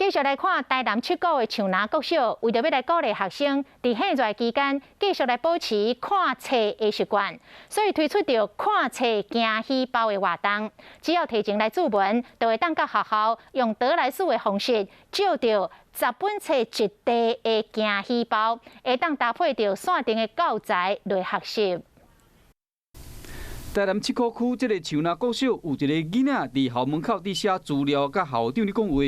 继续来看台南七股的树林国小，为着要来鼓励学生伫夏热期间继续来保持看册的习惯，所以推出着看册惊喜包的活动。只要提前来注文，就会当甲学校用得来速的方式，借着10本册一地的惊喜包，会当搭配着线定的教材来学习。 台南七股区这个树林国小有一个囡仔伫校门口伫写资料，甲校长咧讲话。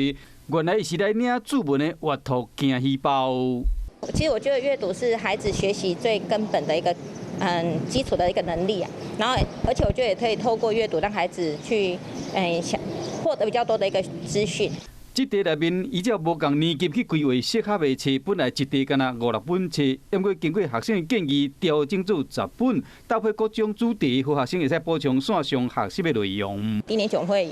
原来伊是来领注文的阅读惊喜包。其实我觉得阅读是孩子学习最根本的一个基础的一个能力啊。然后，而且我觉得也可以透过阅读让孩子去获得比较多的一个资讯。 这地内面，依照无共年级去规划适合的册，本来一地敢若5、6本册，不过经过学生的建议，调整做10本，搭配各种主题，互学生会使补充线上学习的内容。低年级我们会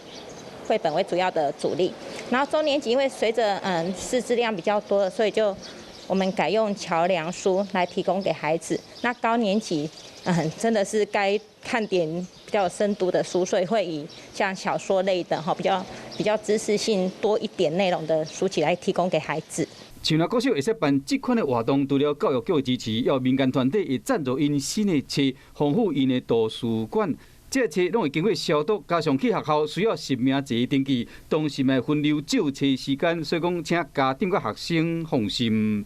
绘本为主要的主力，然后中年级因为随着识字量比较多了，所以我们改用桥梁书来提供给孩子。那高年级真的是该看点比较有深度的书，所以会以像小说类的比较知识性多一点内容的书籍来提供给孩子。树林国小会使办这款的活动，除了教育局的支持，也有民间团体会赞助因新的册，丰富因的图书馆。这个册拢会经过消毒，加上去学校需要实名制登记，同时嘛分流借册时间，所以讲请家长甲学生放心。